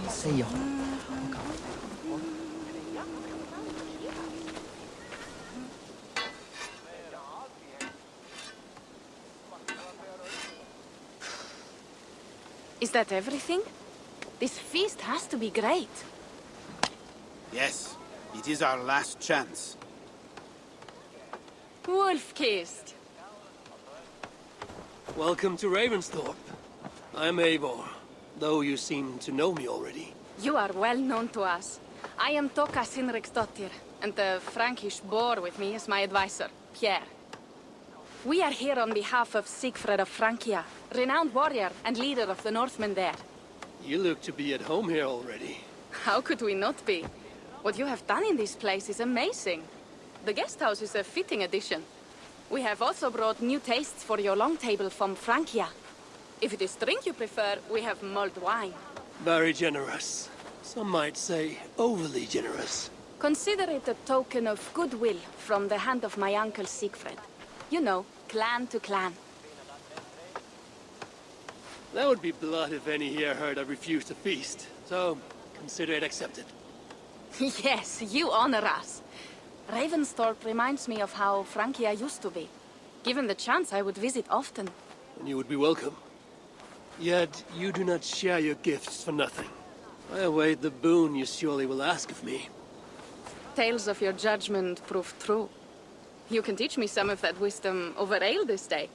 Säg ja. Is that everything? This feast has to be great. Yes, it is our last chance. Wolf-kissed. Welcome to Ravensthorpe. I'm Eivor, though you seem to know me already. You are well known to us. I am Toka Sinriksdottir, and the Frankish boar with me is my advisor, Pierre. We are here on behalf of Sigfred of Francia, renowned warrior and leader of the Northmen there. You look to be at home here already. How could we not be? What you have done in this place is amazing. The guest house is a fitting addition. We have also brought new tastes for your long table from Francia. If it is drink you prefer, we have mulled wine. Very generous. Some might say overly generous. Consider it a token of goodwill from the hand of my uncle Sigfred. You know, clan to clan. That would be blood if any here heard I refused to feast. So, consider it accepted. Yes, you honor us. Ravensthorpe reminds me of how Francia used to be. Given the chance, I would visit often. And you would be welcome. Yet, you do not share your gifts for nothing. I await the boon you surely will ask of me. Tales of your judgment prove true. You can teach me some of that wisdom over ale this day.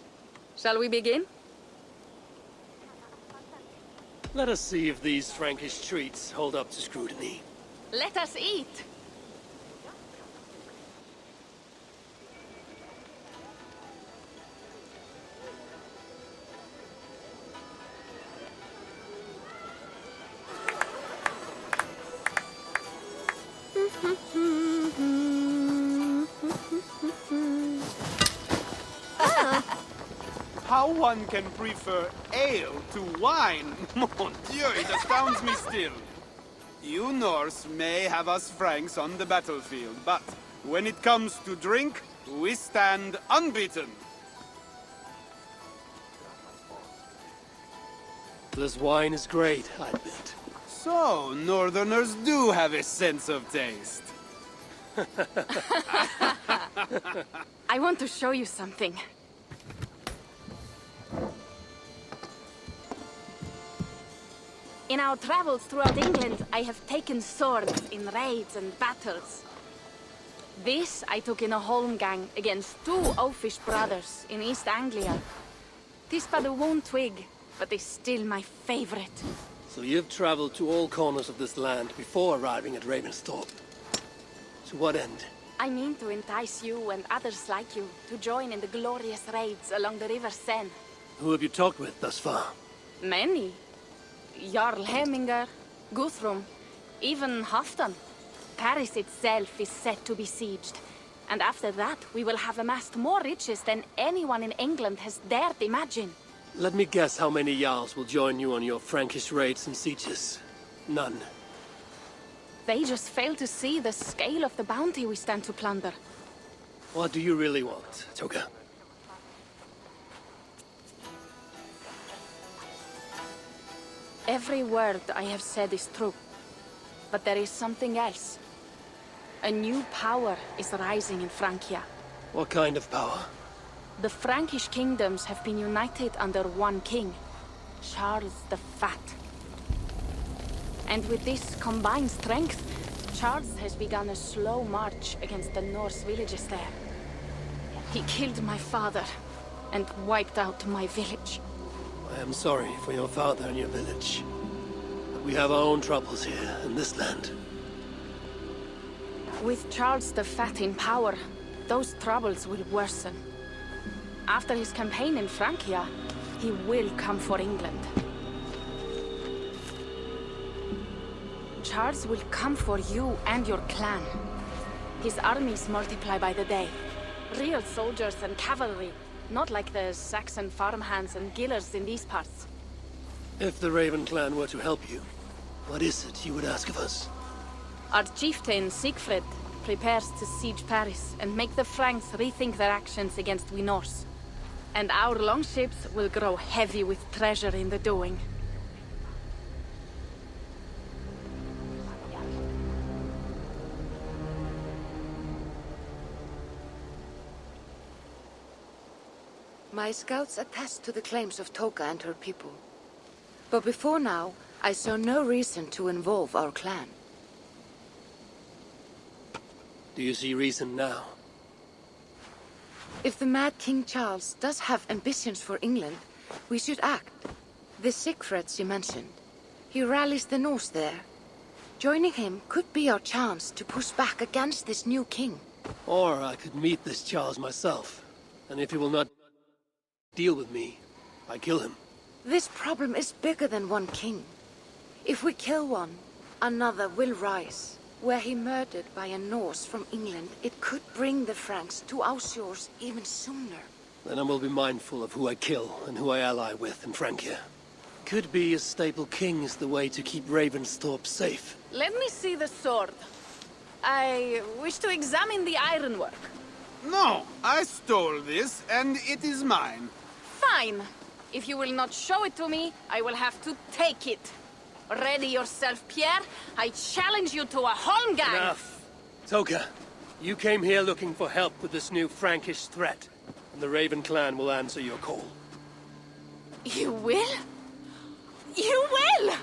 Shall we begin? Let us see if these Frankish treats hold up to scrutiny. Let us eat! How one can prefer ale to wine? Mon Dieu, it astounds me still. You Norse may have us Franks on the battlefield, but when it comes to drink, we stand unbeaten. This wine is great, I admit. So, Northerners do have a sense of taste. I want to show you something. In our travels throughout England, I have taken swords in raids and battles. This I took in a holmgang against two oafish brothers in East Anglia. Tis but a worn twig, but is still my favorite. So you've traveled to all corners of this land before arriving at Ravensthorpe. To what end? I mean to entice you and others like you to join in the glorious raids along the River Seine. Who have you talked with thus far? Many. Jarl Hemminger, Guthrum, even Halfdan. Paris itself is set to be sieged. And after that, we will have amassed more riches than anyone in England has dared imagine. Let me guess how many Jarls will join you on your Frankish raids and sieges. None. They just fail to see the scale of the bounty we stand to plunder. What do you really want, Toga? Every word I have said is true. But there is something else. A new power is rising in Francia. What kind of power? The Frankish kingdoms have been united under one king, Charles the Fat. And with this combined strength, Charles has begun a slow march against the Norse villages there. He killed my father and wiped out my village. I am sorry for your father and your village. But we have our own troubles here in this land. With Charles the Fat in power, those troubles will worsen. After his campaign in Francia, he will come for England. Charles will come for you and your clan. His armies multiply by the day. Real soldiers and cavalry, not like the Saxon farmhands and gillers in these parts. If the Raven clan were to help you, what is it you would ask of us? Our chieftain, Siegfried, prepares to siege Paris and make the Franks rethink their actions against we Norse. And our longships will grow heavy with treasure in the doing. My scouts attest to the claims of Toka and her people. But before now, I saw no reason to involve our clan. Do you see reason now? If the Mad King Charles does have ambitions for England, we should act. The Siegfrieds you mentioned. He rallies the Norse there. Joining him could be our chance to push back against this new king. Or I could meet this Charles myself. And if he will not deal with me, I kill him. This problem is bigger than one king. If we kill one, another will rise. Were he murdered by a Norse from England, it could bring the Franks to our shores even sooner. Then I will be mindful of who I kill and who I ally with in Francia. Could be a stable king is the way to keep Ravensthorpe safe. Let me see the sword. I wish to examine the ironwork. No, I stole this, and it is mine. Fine. If you will not show it to me, I will have to take it. Ready yourself, Pierre. I challenge you to a holmgang. Enough. Toka, you came here looking for help with this new Frankish threat, and the Raven clan will answer your call. You will? You will!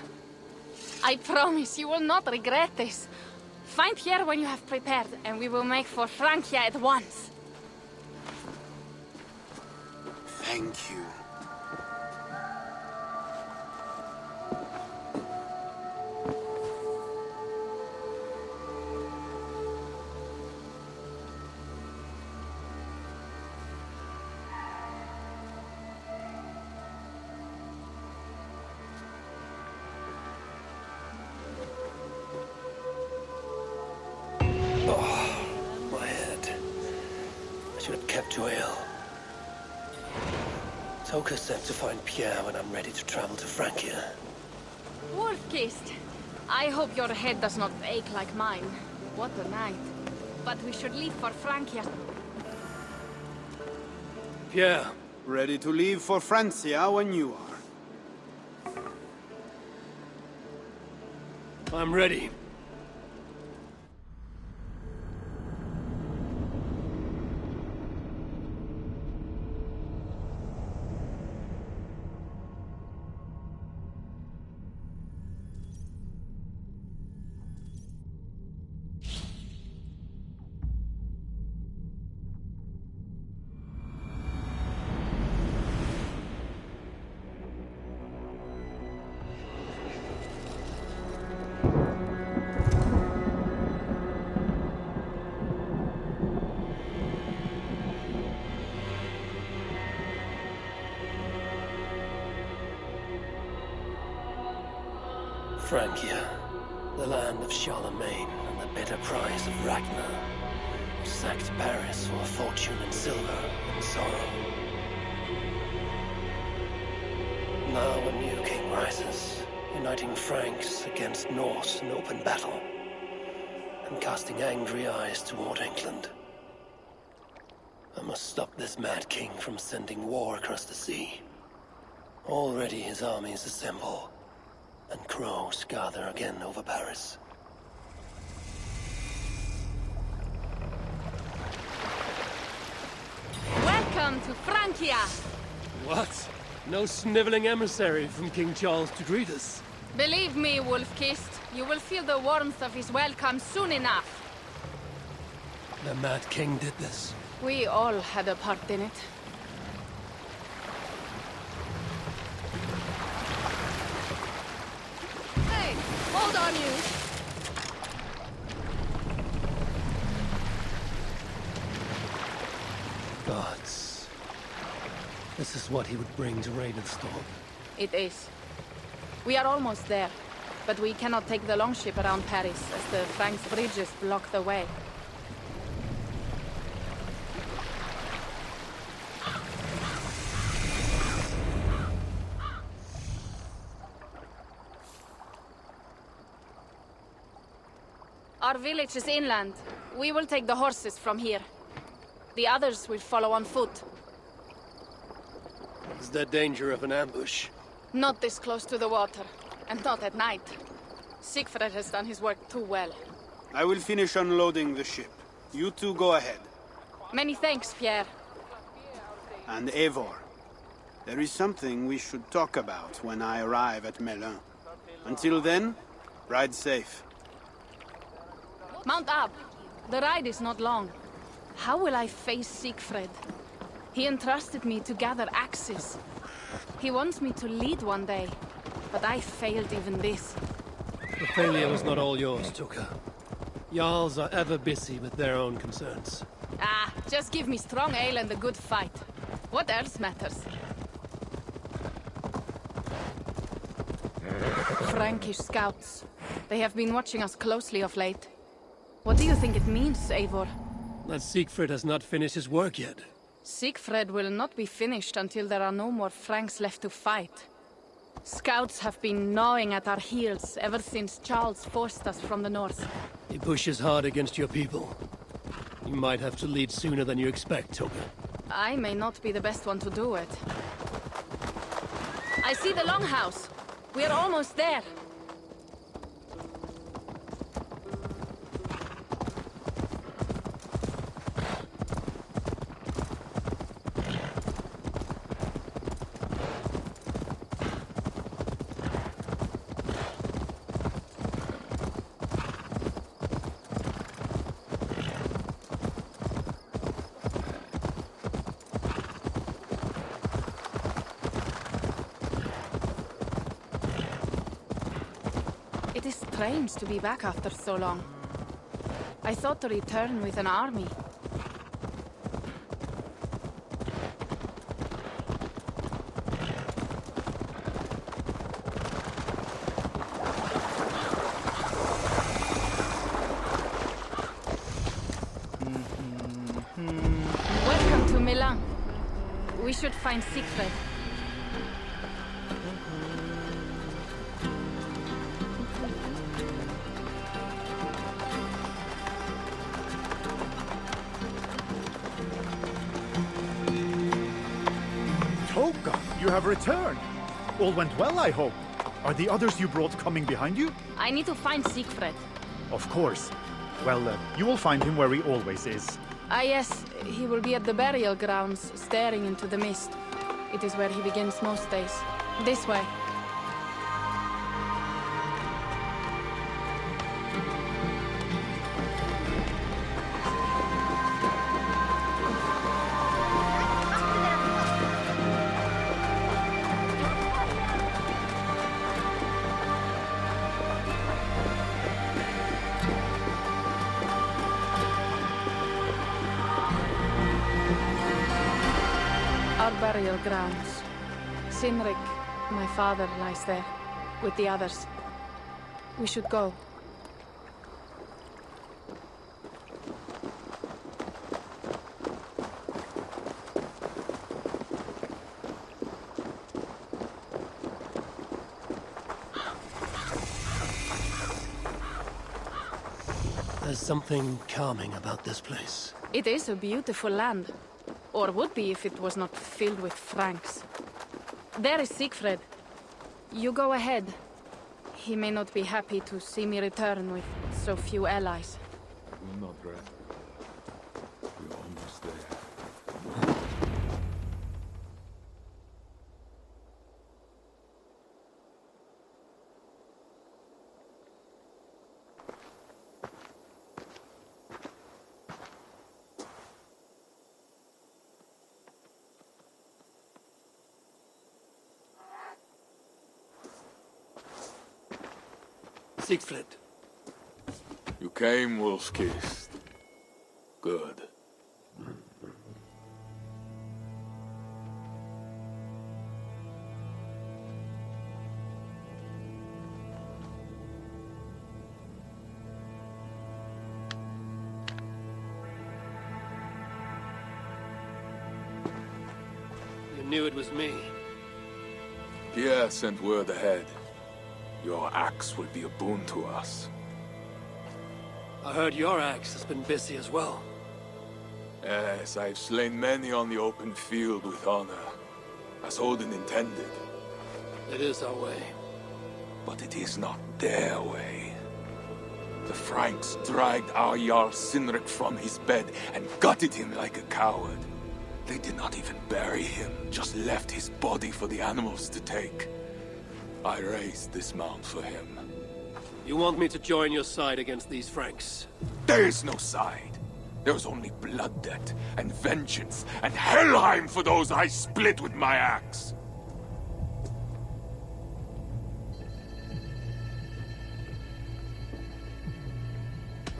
I promise you will not regret this. Find Pierre when you have prepared, and we will make for Francia at once. Thank you. My head. I should have kept to ale. Toka said to find Pierre when I'm ready to travel to Francia. Wolf-kissed. I hope your head does not ache like mine. What a night. But we should leave for Francia. Pierre, Ready to leave for Francia when you are. I'm ready. Francia, the land of Charlemagne and the bitter prize of Ragnar, who sacked Paris for a fortune in silver and sorrow. Now a new king rises, uniting Franks against Norse in open battle, and casting angry eyes toward England. I must stop this mad king from sending war across the sea. Already his armies assemble, and crows gather again over Paris. Welcome to Francia! What? No sniveling emissary from King Charles to greet us? Believe me, Wolf-kissed, you will feel the warmth of his welcome soon enough. The Mad King did this. We all had a part in it. Hey, hold on you! Gods. This is what he would bring to Ravensthorpe. It is. We are almost there, but we cannot take the longship around Paris as the Franks' bridges block the way. Our village is inland. We will take the horses from here. The others will follow on foot. Is there danger of an ambush? Not this close to the water, and not at night. Siegfried has done his work too well. I will finish unloading the ship. You two go ahead. Many thanks, Pierre. and Eivor. There is something we should talk about when I arrive at Melun. Until then, ride safe. Mount up. The ride is not long. How will I face Siegfried? He entrusted me to gather axes. He wants me to lead one day, but I failed even this. The failure was not all yours, Tuka. Jarls are ever busy with their own concerns. Ah, just give me strong ale and a good fight. What else matters? Frankish scouts. They have been watching us closely of late. What do you think it means, Eivor? That Siegfried has not finished his work yet. Siegfried will not be finished until there are no more Franks left to fight. Scouts have been gnawing at our heels ever since Charles forced us from the north. He pushes hard against your people. You might have to lead sooner than you expect, Tuka. I may not be the best one to do it. I see the longhouse. We're almost there. It is strange to be back after so long. I thought to return with an army. Welcome to Milan. We should find Siegfried. You have returned. All went well, I hope. Are the others you brought coming behind you? I need to find Siegfried. Of course. Well, you will find him where he always is. Ah yes, he will be at the burial grounds, staring into the mist. It is where he begins most days. This way. Our burial grounds. Sinrik, my father, lies there, with the others. We should go. There's something calming about this place. It is a beautiful land. Or would be if it was not filled with Franks. There is Siegfried. You go ahead. He may not be happy to see me return with so few allies. We'll not rest. We're almost there. Siegfried. You came, wolf-kissed. Good. You knew it was me. Pierre sent word ahead. Your axe will be a boon to us. I heard your axe has been busy as well. Yes, I've slain many on the open field with honor, as Odin intended. It is our way. But it is not their way. The Franks dragged our Jarl Sinrik from his bed and gutted him like a coward. They did not even bury him, just left his body for the animals to take. I raised this mound for him. You want me to join your side against these Franks? There is no side. There is only blood debt, and vengeance, and Helheim for those I split with my axe.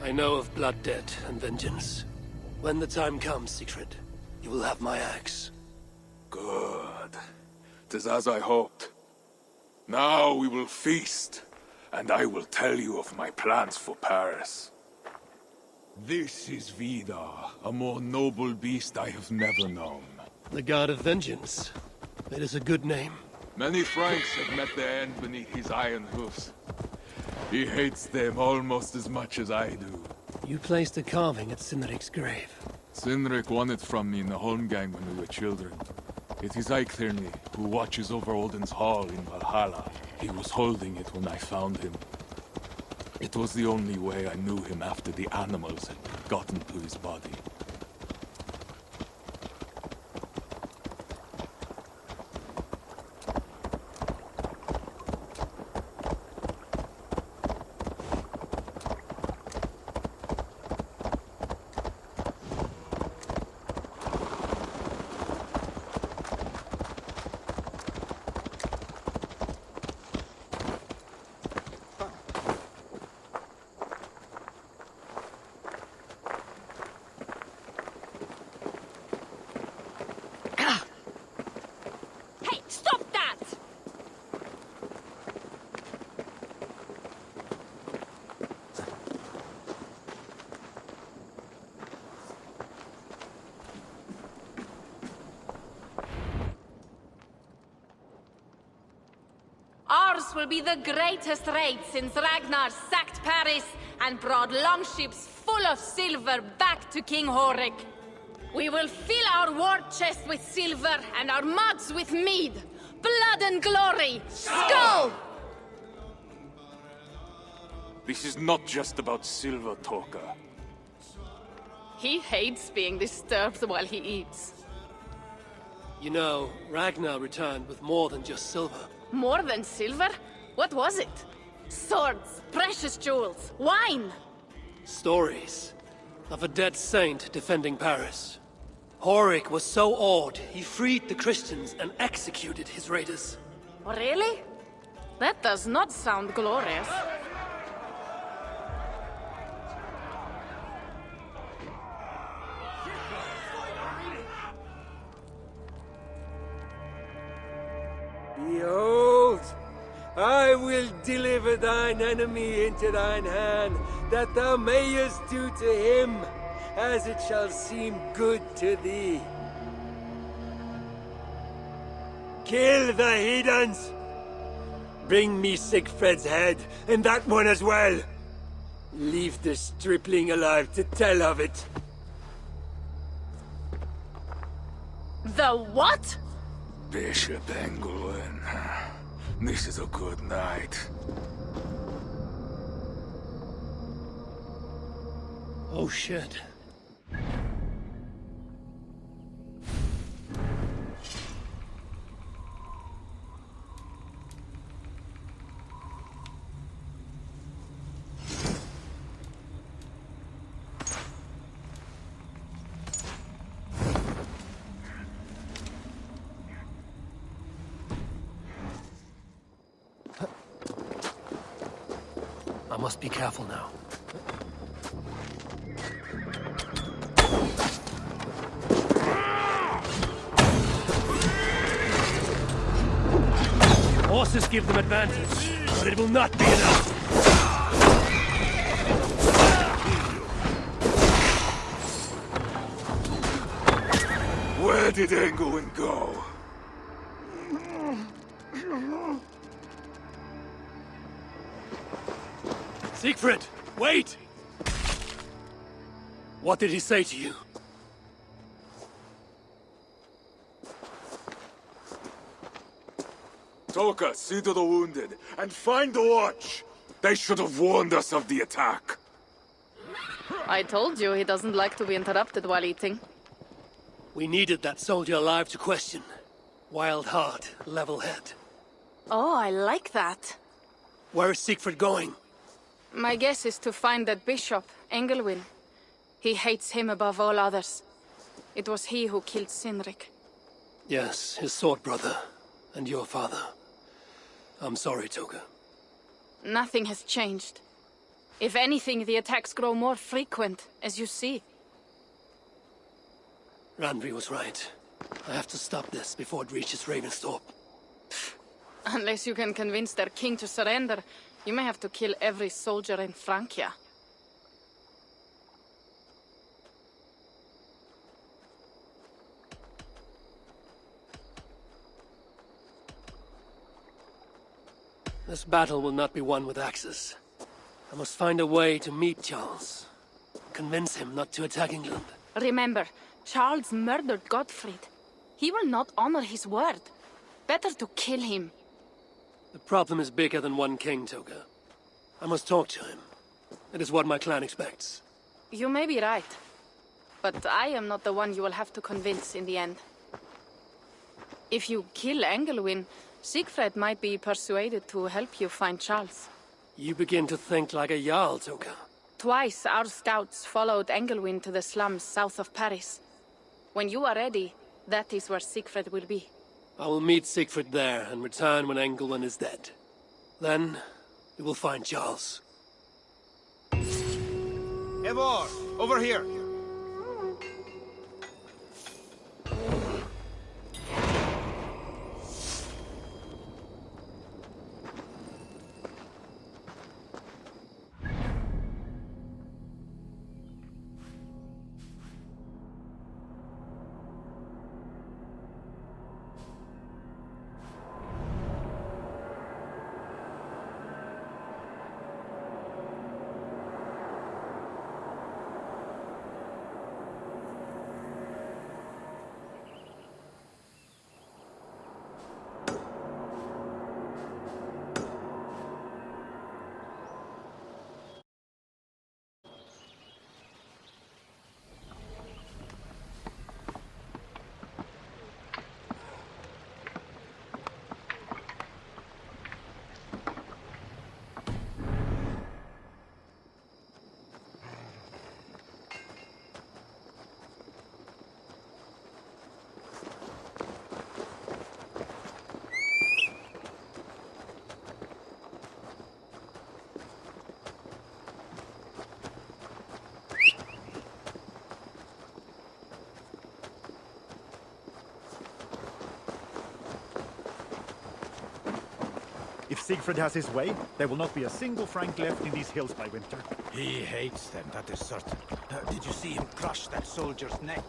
I know of blood debt and vengeance. When the time comes, Siegfried, you will have my axe. Good. 'Tis as I hoped. Now we will feast, and I will tell you of my plans for Paris. This is Vidar, a more noble beast I have never known. The God of Vengeance. It is a good name. Many Franks have met their end beneath his iron hoofs. He hates them almost as much as I do. You placed a carving at Sinrik's grave. Sinrik won it from me in the Holmgang when we were children. It is Eiklirni, who watches over Odin's hall in Valhalla. He was holding it when I found him. It was the only way I knew him after the animals had gotten to his body. Hey, stop that! Ours will be the greatest raid since Ragnar sacked Paris and brought longships full of silver back to King Horik. We will fill our war chest with silver and our mugs with mead. Blood and glory! Skull! This is not just about silver, Toka. He hates being disturbed while he eats. You know, Ragnar returned with more than just silver. More than silver? What was it? Swords, precious jewels, wine! Stories of a dead saint defending Paris. Horik was so awed, he freed the Christians and executed his raiders. Really? That does not sound glorious. Behold, I will deliver thine enemy into thine hand, that thou mayest do to him as it shall seem good to thee. Kill the heathens! Bring me Siegfried's head, and that one as well. Leave the stripling alive to tell of it. The what? Bishop Engelwin. This is a good night. Oh shit. I must be careful now. Horses give them advantage, but it will not be enough. Where did Engelwin go? Siegfried, wait! What did he say to you? Toka, see to the wounded, and find the watch! They should have warned us of the attack. I told you he doesn't like to be interrupted while eating. We needed that soldier alive to question. Wild heart, level head. Oh, I like that. Where is Siegfried going? My guess is to find that bishop, Engelwin. He hates him above all others. It was he who killed Sinrik. Yes, his sword brother. And your father. I'm sorry, Toga. Nothing has changed. If anything, the attacks grow more frequent, as you see. Randvi was right. I have to stop this before it reaches Ravensthorpe. Unless you can convince their king to surrender, you may have to kill every soldier in Francia. This battle will not be won with axes. I must find a way to meet Charles. Convince him not to attack England. Remember, Charles murdered Godfried. He will not honor his word. Better to kill him. The problem is bigger than one king, Toga. I must talk to him. It is what my clan expects. You may be right. But I am not the one you will have to convince in the end. If you kill Engelwin, Siegfried might be persuaded to help you find Charles. You begin to think like a Jarl, Toga. Twice our scouts followed Engelwin to the slums south of Paris. When you are ready, that is where Siegfried will be. I will meet Siegfried there and return when Engelwin is dead. Then, we will find Charles. Eivor, over here. If Siegfried has his way, there will not be a single Frank left in these hills by winter. He hates them, that is certain. Did you see him crush that soldier's neck?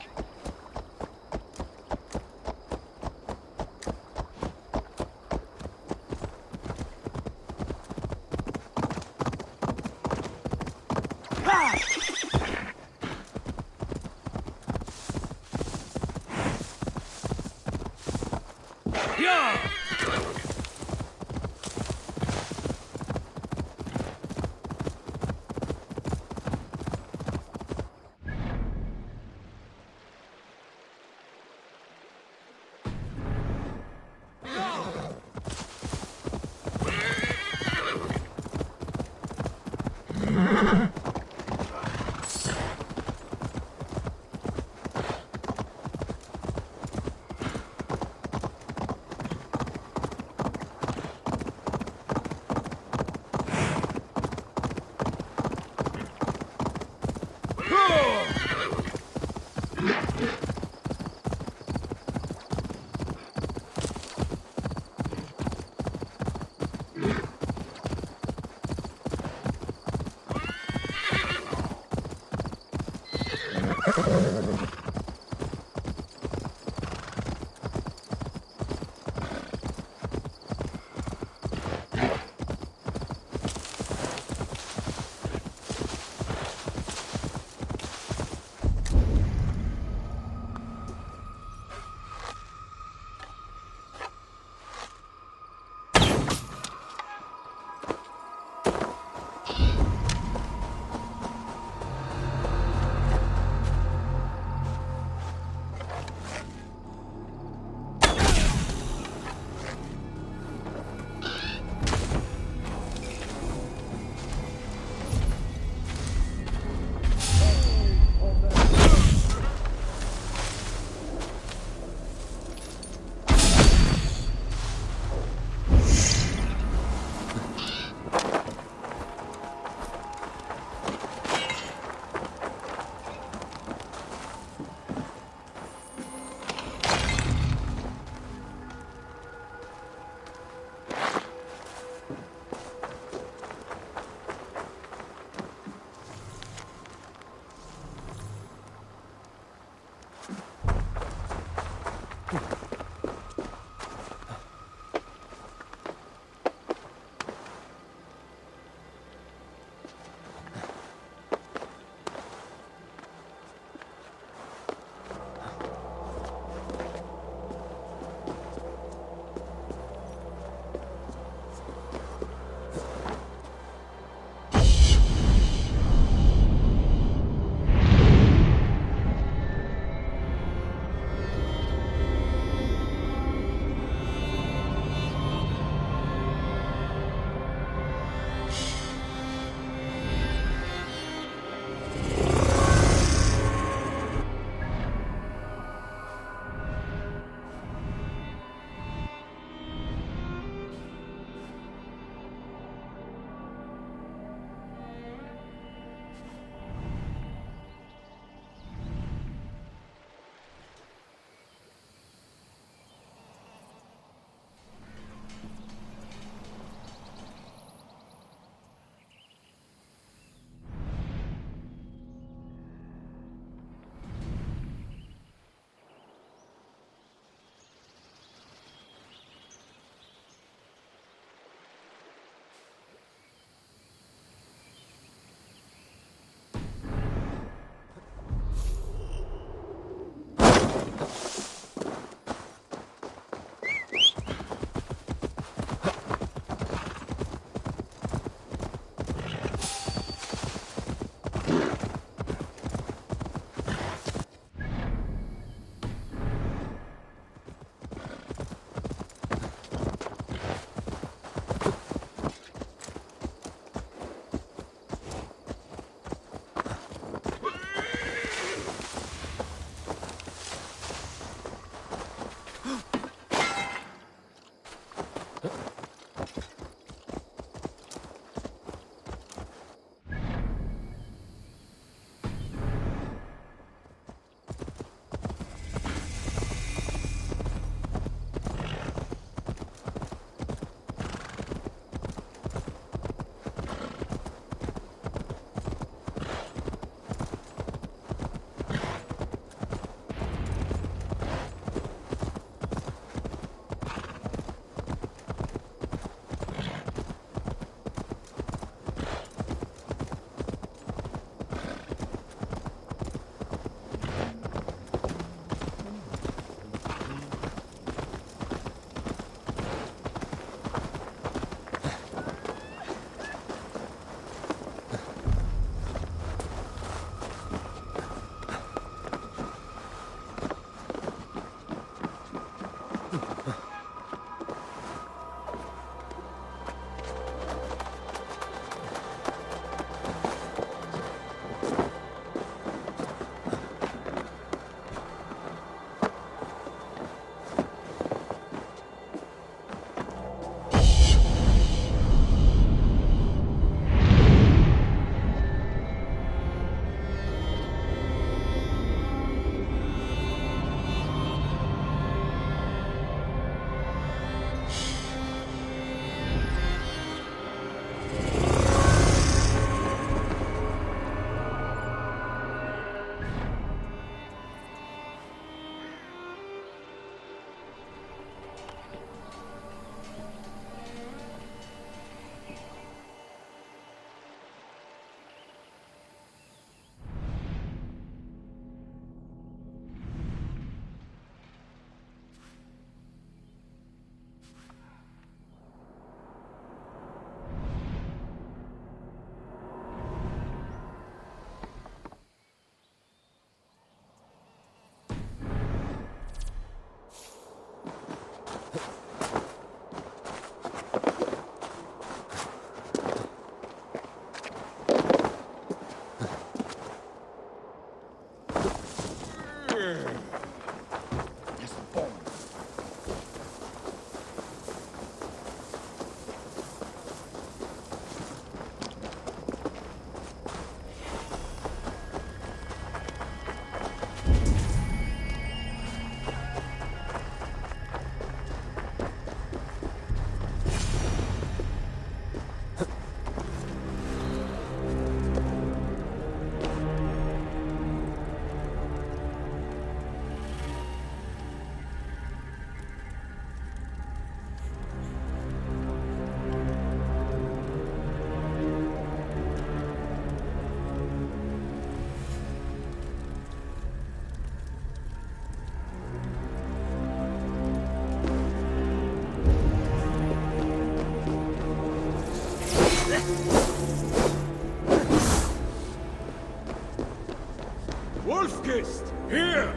Wolf-kissed! Here!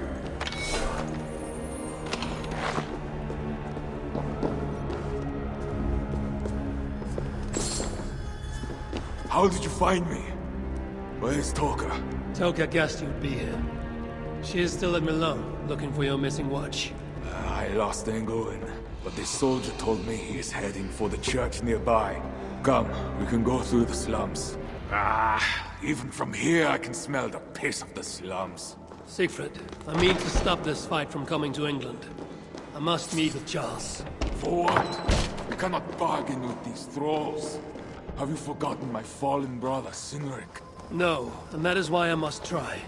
How did you find me? Where's Toka? Toka guessed you'd be here. She is still at Milan, looking for your missing watch. I lost Englewood, but this soldier told me he is heading for the church nearby. Come, we can go through the slums. Even from here I can smell the piss of the slums. Siegfried, I mean to stop this fight from coming to England. I must meet with Charles. For what? We cannot bargain with these thralls. Have you forgotten my fallen brother, Sinric? No, and that is why I must try.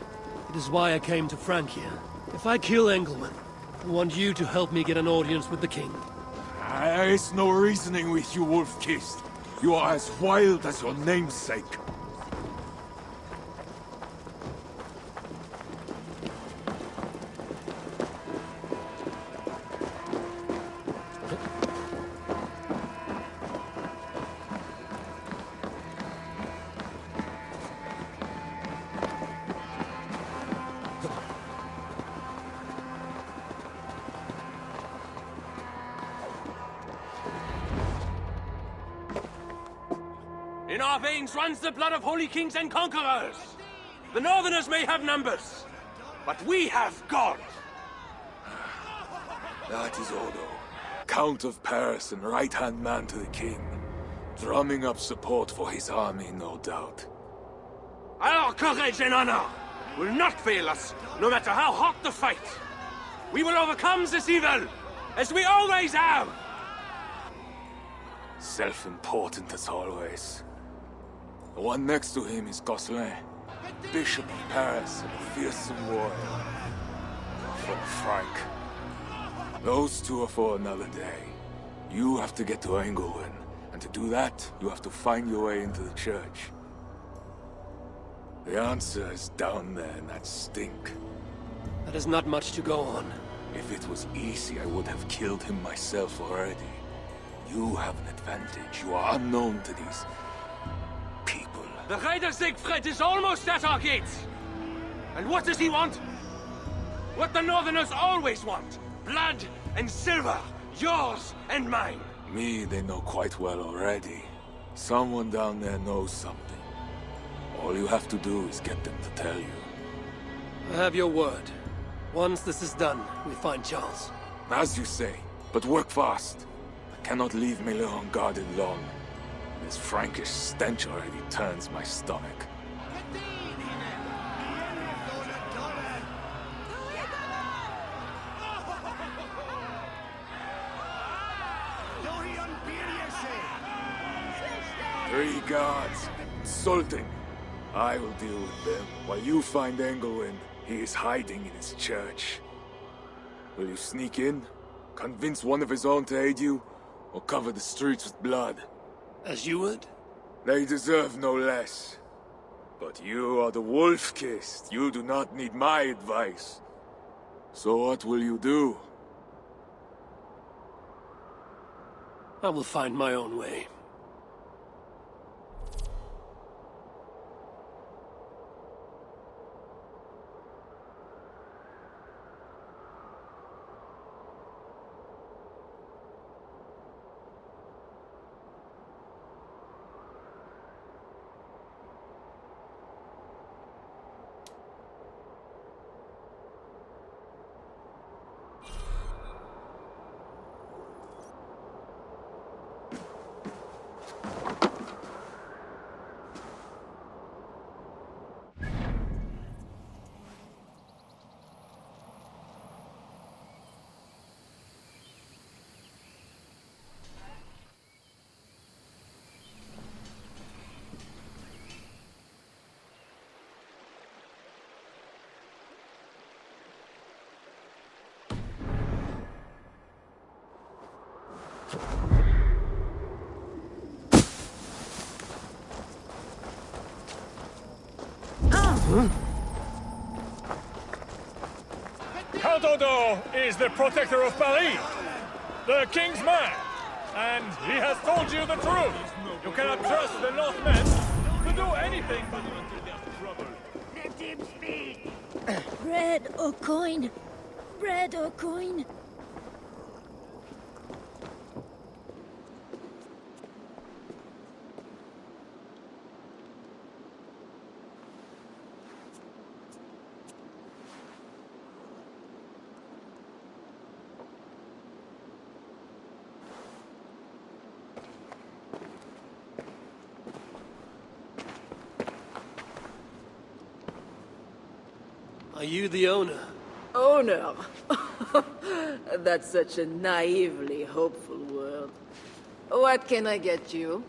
It is why I came to Francia. If I kill Engelman, I want you to help me get an audience with the king. There is no reasoning with you, Wolf-kissed. You are as wild as your namesake. In our veins runs the blood of holy kings and conquerors. The Northerners may have numbers, but we have God. That is Odo, Count of Paris and right-hand man to the king. Drumming up support for his army, no doubt. Our courage and honor will not fail us, no matter how hot the fight. We will overcome this evil, as we always have. Self-important as always. The one next to him is Gosselin, Bishop of Paris and a fearsome warrior. From Frank. Those two are for another day. You have to get to Englewood, and to do that, you have to find your way into the church. The answer is down there in that stink. That is not much to go on. If it was easy, I would have killed him myself already. You have an advantage. You are unknown to these people. The Raider Siegfried is almost at our gates. And what does he want? What the Northerners always want. Blood and silver. Yours and mine. Me, they know quite well already. Someone down there knows something. All you have to do is get them to tell you. I have your word. Once this is done, we find Charles. As you say, but work fast. I cannot leave Miller unguarded long. This Frankish stench already turns my stomach. Three guards. Insulting. I will deal with them, while you find Engelwin. He is hiding in his church. Will you sneak in? Convince one of his own to aid you? Or cover the streets with blood? As you would? They deserve no less. But you are the Wolf-kissed. You do not need my advice. So what will you do? I will find my own way. Count Odo is the protector of Paris, the king's man, and he has told you the truth. You cannot trust the Northmen to do anything but until there's trouble. Let him speak! Bread or coin? Bread or coin? Are you the owner? Owner? That's such a naively hopeful word. What can I get you?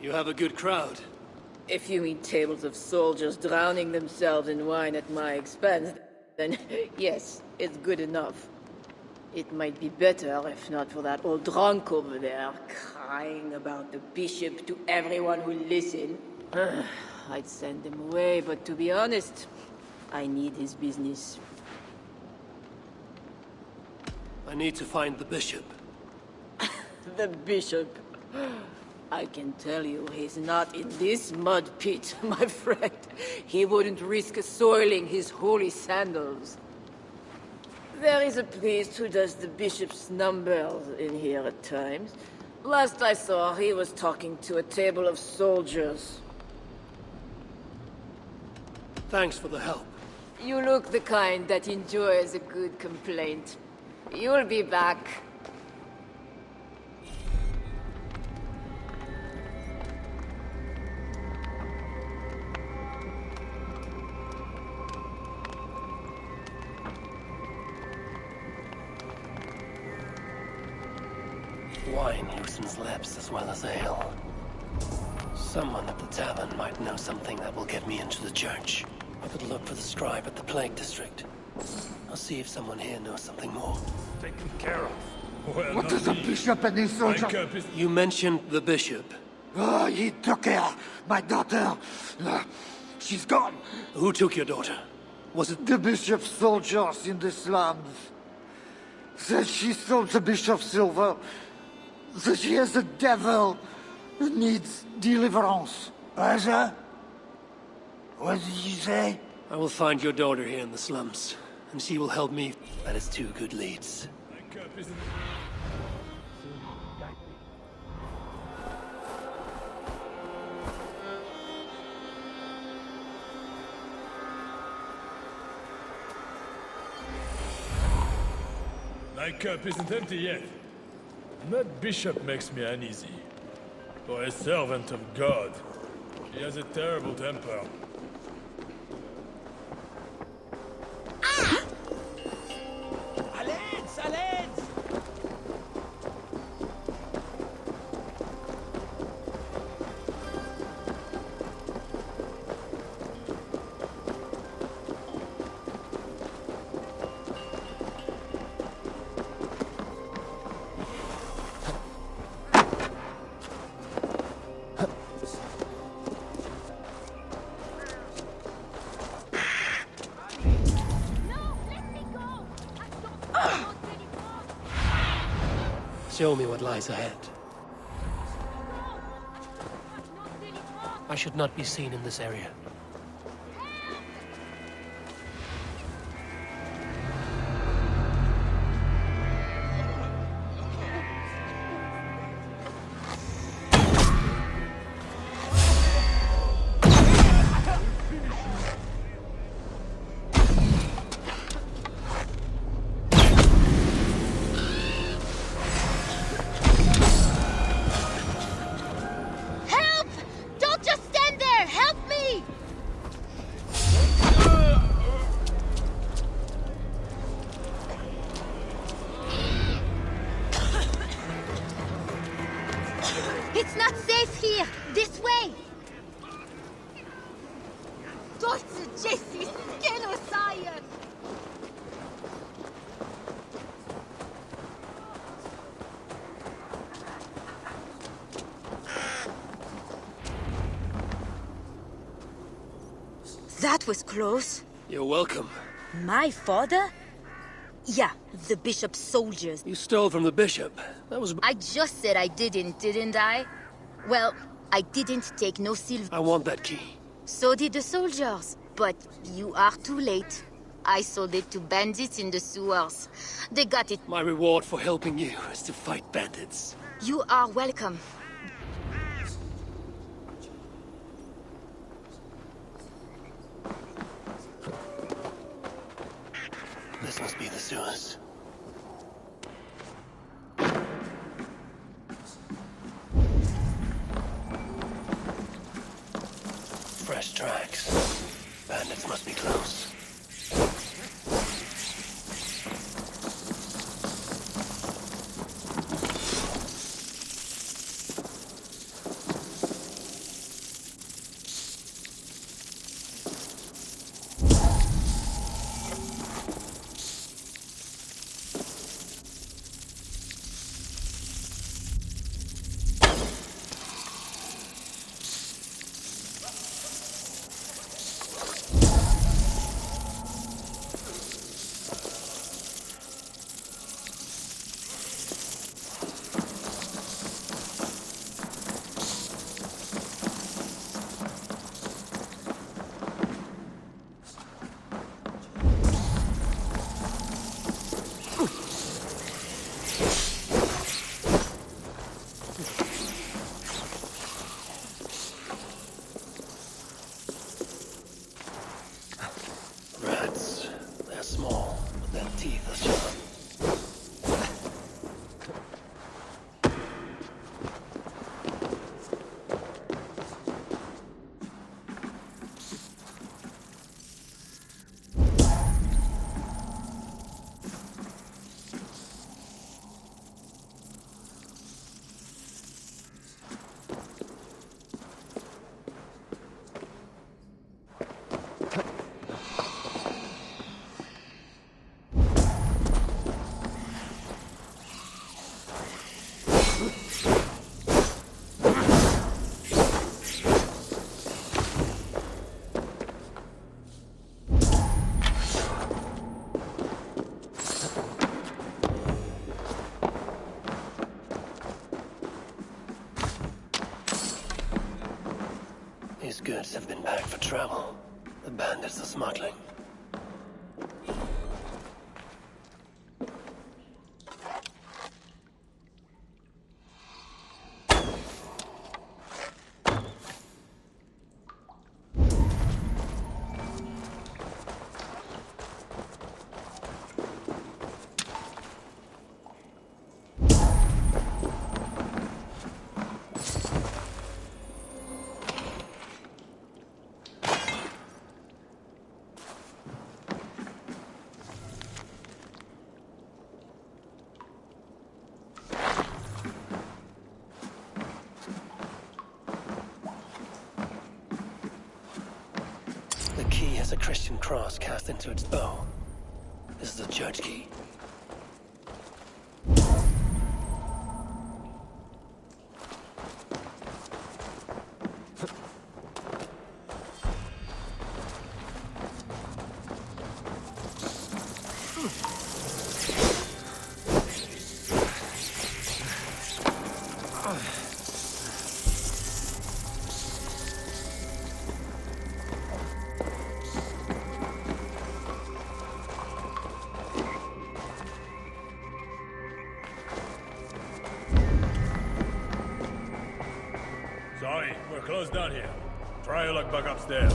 You have a good crowd. If you mean tables of soldiers drowning themselves in wine at my expense, then yes, it's good enough. It might be better if not for that old drunk over there, crying about the bishop to everyone who listen. I'd send him away, but to be honest, I need his business. I need to find the bishop. The bishop. I can tell you he's not in this mud pit, my friend. He wouldn't risk soiling his holy sandals. There is a priest who does the bishop's numbers in here at times. Last I saw, he was talking to a table of soldiers. Thanks for the help. You look the kind that enjoys a good complaint. You'll be back. Wine loosens lips as well as ale. Someone at the tavern might know something that will get me into the church. I could look for the scribe at the Plague District. I'll see if someone here knows something more. Taken care of. Well, What does the bishop and his soldier... You mentioned the bishop. Oh, he took her, my daughter. She's gone. Who took your daughter? Was it... The bishop's soldiers in the slums. Said she stole the bishop's silver. Said she has a devil who needs deliverance. Paryża? What did you say? I will find your daughter here in the slums, and she will help me. That is two good leads. My cup isn't empty yet. That bishop makes me uneasy. For a servant of God, he has a terrible temper. Show me what lies ahead. I should not be seen in this area. It's not safe here! This way! Deutsche Jesse's genocide! That was close. You're welcome. My father? Yeah, the bishop's soldiers. You stole from the bishop. That was... I just said I didn't I? Well, I didn't take no silver. I want that key. So did the soldiers. But you are too late. I sold it to bandits in the sewers. They got it. My reward for helping you is to fight bandits. You are welcome. This must be the sewers. Fresh tracks. Bandits must be close. These goods have been packed for travel. The bandits are smuggling. The key has a Christian cross cast into its bow. This is the church key. Sorry, we're closed down here. Try your luck back upstairs.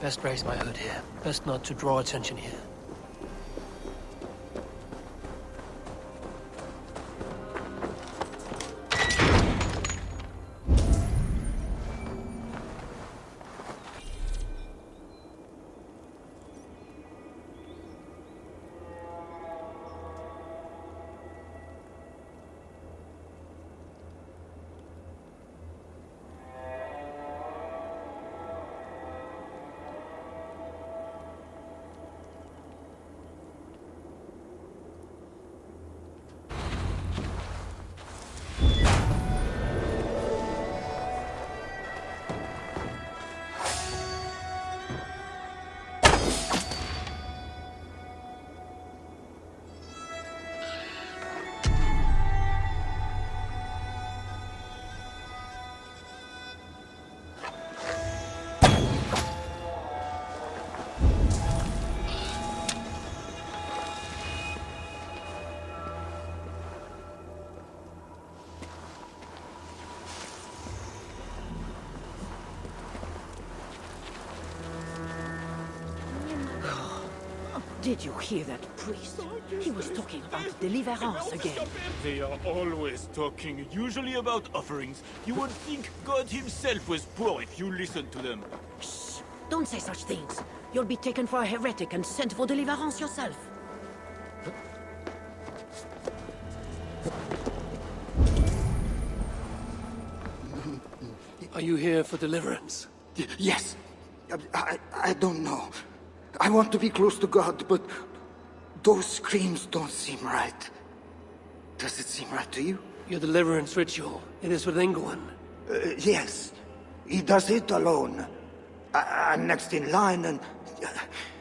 Best raise my hood here. Best not to draw attention here. Did you hear that priest? He was talking about deliverance again. They are always talking, usually about offerings. You would think God himself was poor if you listened to them. Shh! Don't say such things. You'll be taken for a heretic and sent for deliverance yourself. Are you here for deliverance? Yes. I don't know. I want to be close to God, but those screams don't seem right. Does it seem right to you? Your deliverance ritual. It is with Ingwan. Yes. He does it alone. I'm next in line and...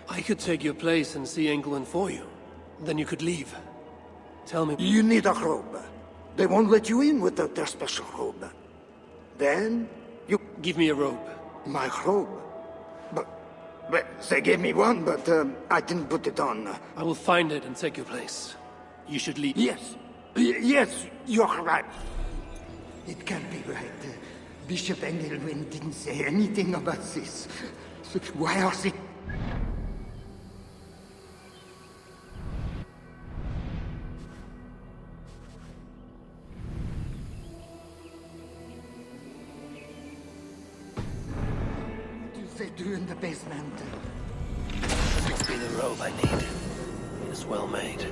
I could take your place and see Ingwan for you. Then you could leave. Tell me... You need a robe. They won't let you in without their special robe. Then, you... Give me a robe. My robe? But they gave me one, but I didn't put it on. I will find it and take your place. You should leave. Yes. Yes, you're right. It can't be right. Bishop Engelwin didn't say anything about this. So why are they... They do in the basement. Must be the robe I need. It is well made.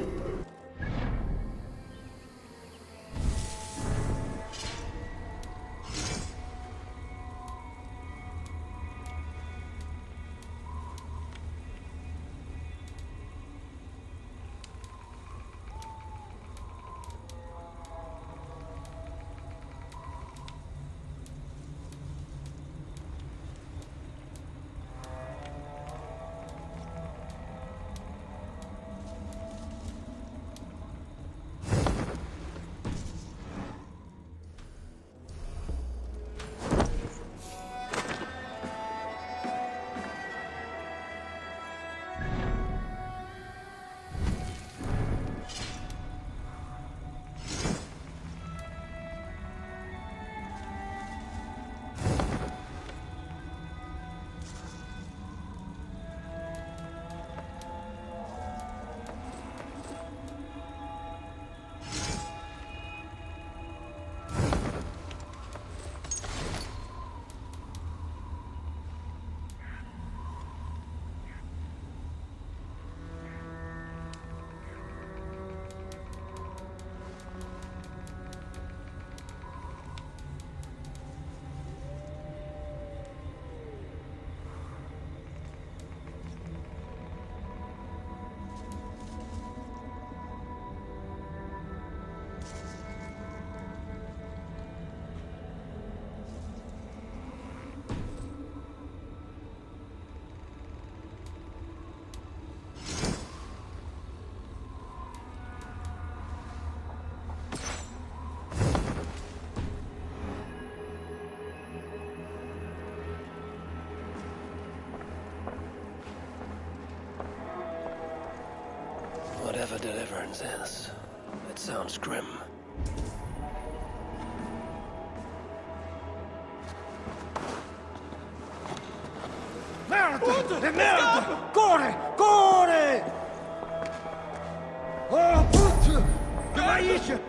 deliverance is. It sounds grim. Merde! Merde! Corre! Corre! Oh, putain! Говорите!